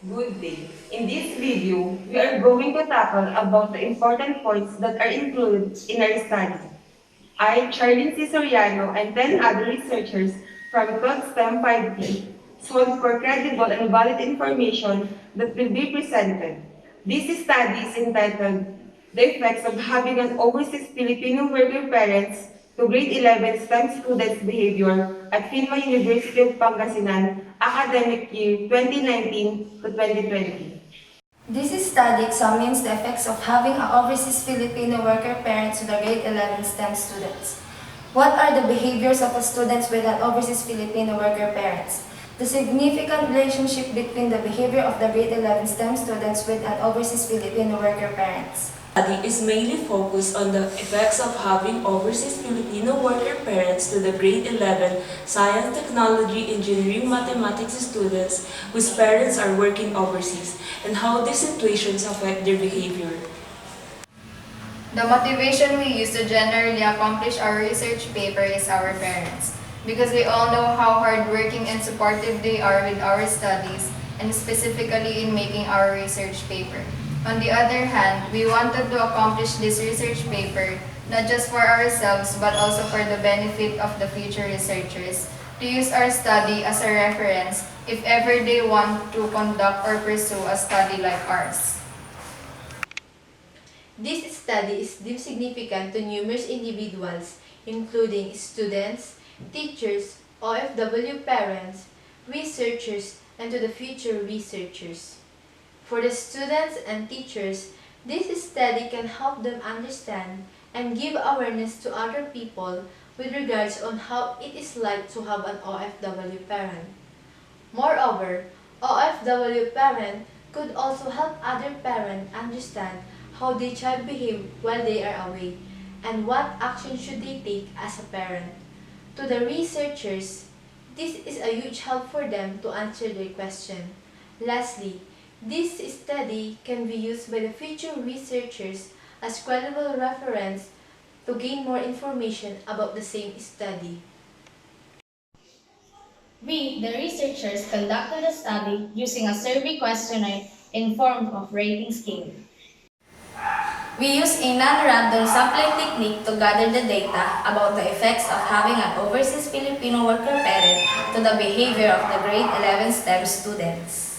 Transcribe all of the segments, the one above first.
Good day. In this video, we are going to tackle about the important points that are included in our study. I, Charlene Soriano, and 10 other researchers from 12STEM0P5 sought for credible and valid information that will be presented. This study is entitled The Effects of Having an Overseas Filipino Worker Parents to Grade 11 STEM Students' Behavior at PHINMA-University of Pangasinan, academic year 2019 to 2020. This study examines the effects of having an overseas Filipino worker parent to the grade 11 STEM students. What are the behaviors of the students with an overseas Filipino worker parents? The significant relationship between the behavior of the grade 11 STEM students with an overseas Filipino worker parents. Study is mainly focused on the effects of having overseas Filipino worker parents to the grade 11 science, technology, engineering, mathematics students whose parents are working overseas and how these situations affect their behavior. The motivation we use to generally accomplish our research paper is our parents, because we all know how hardworking and supportive they are with our studies and specifically in making our research paper. On the other hand, we wanted to accomplish this research paper not just for ourselves but also for the benefit of the future researchers, to use our study as a reference if ever they want to conduct or pursue a study like ours. This study is deemed significant to numerous individuals, including students, teachers, OFW parents, researchers, and to the future researchers. For the students and teachers, this study can help them understand and give awareness to other people with regards on how it is like to have an OFW parent. Moreover, OFW parent could also help other parents understand how their child behave while they are away and what action should they take as a parent. To the researchers, this is a huge help for them to answer their question. Lastly, this study can be used by the future researchers as credible reference to gain more information about the same study. We, the researchers, conducted a study using a survey questionnaire in form of rating scale. We use a non-random sampling technique to gather the data about the effects of having an overseas Filipino worker parent to the behavior of the grade 11 STEM students.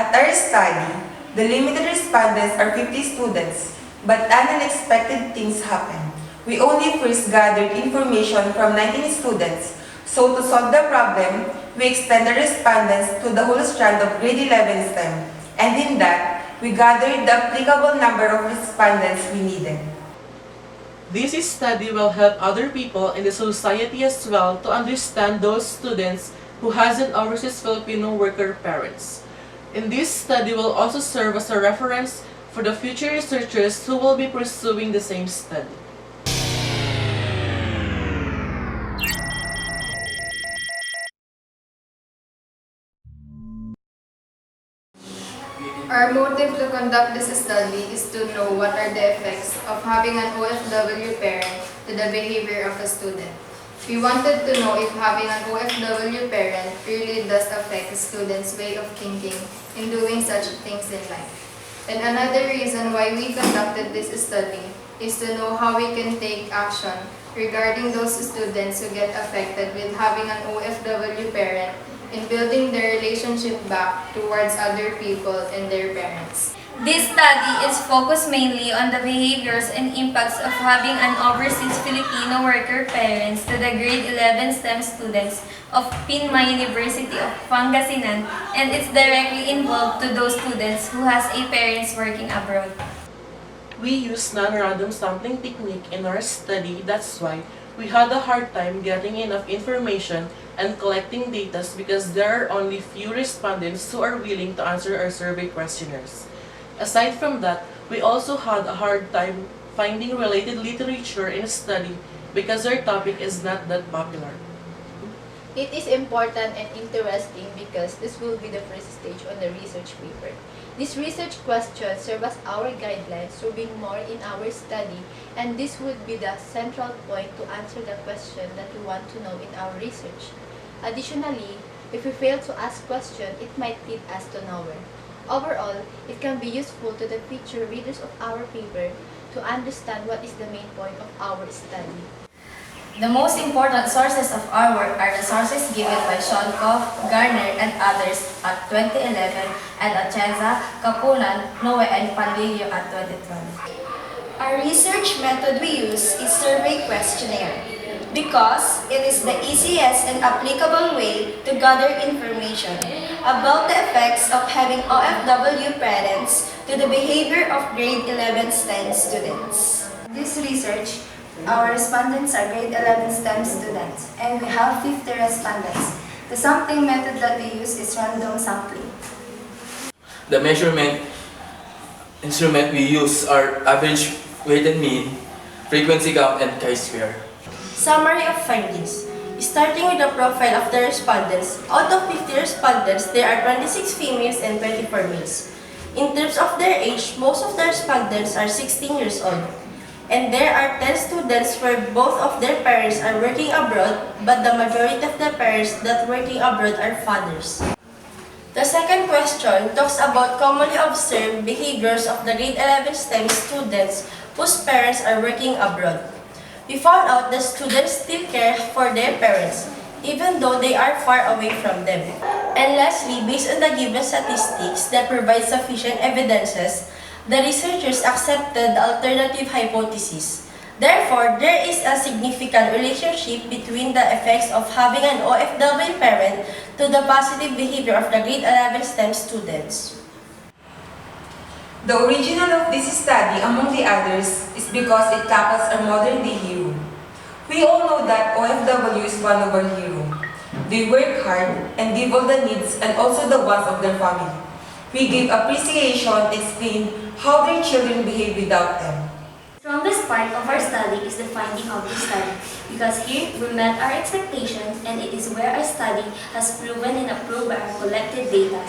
At our study, the limited respondents are 50 students, but unexpected things happened. We only first gathered information from 19 students, so to solve the problem, we extended respondents to the whole strand of grade 11 STEM, and in that, we gathered the applicable number of respondents we needed. This study will help other people in the society as well to understand those students who has an overseas Filipino worker parents. In this study will also serve as a reference for the future researchers who will be pursuing the same study. Our motive to conduct this study is to know what are the effects of having an OFW parent to the behavior of a student. We wanted to know if having an OFW parent really does affect a student's way of thinking in doing such things in life. And another reason why we conducted this study is to know how we can take action regarding those students who get affected with having an OFW parent in building their relationship back towards other people and their parents. This study is focused mainly on the behaviors and impacts of having an overseas Filipino worker parents to the grade 11 STEM students of PHINMA-University of Pangasinan, and it's directly involved to those students who has a parents working abroad. We use non-random sampling technique in our study, that's why we had a hard time getting enough information and collecting data because there are only few respondents who are willing to answer our survey questionnaires. Aside from that, we also had a hard time finding related literature in a study because our topic is not that popular. It is important and interesting because this will be the first stage on the research paper. These research questions serve as our guidelines to bring more in our study, and this would be the central point to answer the question that we want to know in our research. Additionally, if we fail to ask questions, it might lead us to nowhere. Overall, it can be useful to the future readers of our paper to understand what is the main point of our study. The most important sources of our work are the sources given by Schoenkoff, Garner, and others at 2011 and at CHESKA, Kapunan, Noe, and Panlilio at 2012. Our research method we use is survey questionnaire because it is the easiest and applicable way to gather information about the effects of having OFW parents to the behavior of grade 11 STEM students. This research, our respondents are grade 11 STEM students, and we have 50 respondents. The sampling method that we use is random sampling. The measurement instrument we use are average weight and mean, frequency count, and chi-square. Summary of findings. Starting with the profile of the respondents, out of 50 respondents, there are 26 females and 24 males. In terms of their age, most of the respondents are 16 years old. And there are 10 students where both of their parents are working abroad, but the majority of the parents that working abroad are fathers. The second question talks about commonly observed behaviors of the grade 11 STEM students whose parents are working abroad. We found out that students still care for their parents, even though they are far away from them. And lastly, based on the given statistics that provide sufficient evidences, the researchers accepted the alternative hypothesis. Therefore, there is a significant relationship between the effects of having an OFW parent to the positive behavior of the grade 11 STEM students. The original of this study, among the others, is because it tackles our modern-day hero. We all know that OFW is one of our heroes. They work hard and give all the needs and also the wants of their family. We give appreciation, explain how their children behave without them. The strongest part of our study is the finding of the study, because here we met our expectations and it is where our study has proven and approved by our collected data.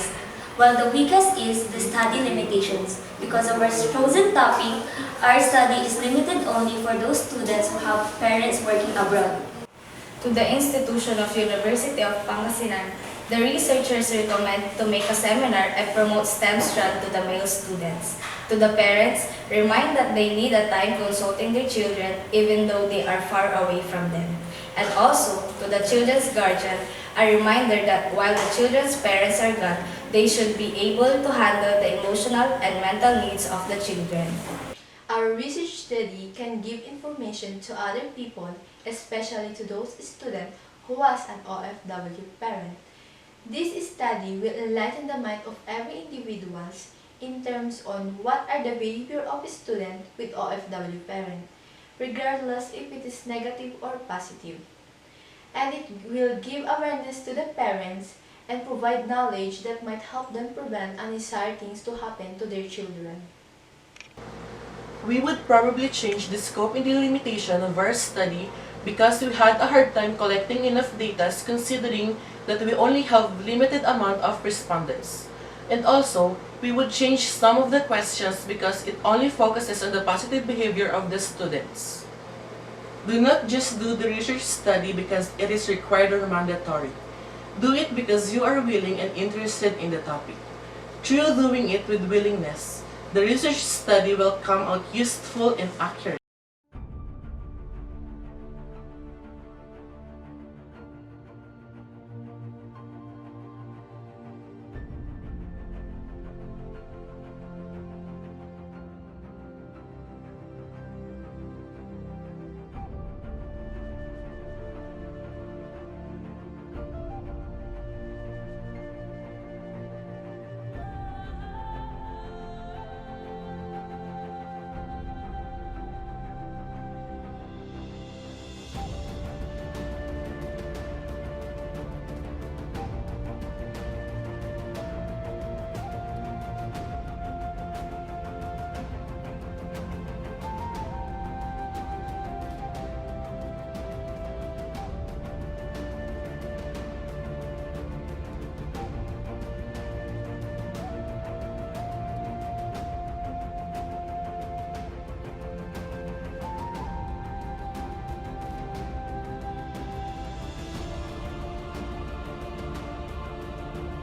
While the weakest is the study limitations. Because of our chosen topic, our study is limited only for those students who have parents working abroad. To the institution of University of Pangasinan, the researchers recommend to make a seminar and promote STEM strand to the male students. To the parents, remind that they need a time consulting their children even though they are far away from them. And also, to the children's guardian, a reminder that while the children's parents are gone, they should be able to handle the emotional and mental needs of the children. Our research study can give information to other people, especially to those students who was an OFW parent. This study will enlighten the mind of every individual in terms on what are the behavior of a student with OFW parent, regardless if it is negative or positive. And it will give awareness to the parents and provide knowledge that might help them prevent undesired things to happen to their children. We would probably change the scope and the limitation of our study because we had a hard time collecting enough data considering that we only have limited amount of respondents. And also, we would change some of the questions because it only focuses on the positive behavior of the students. Do not just do the research study because it is required or mandatory. Do it because you are willing and interested in the topic. Through doing it with willingness, the research study will come out useful and accurate.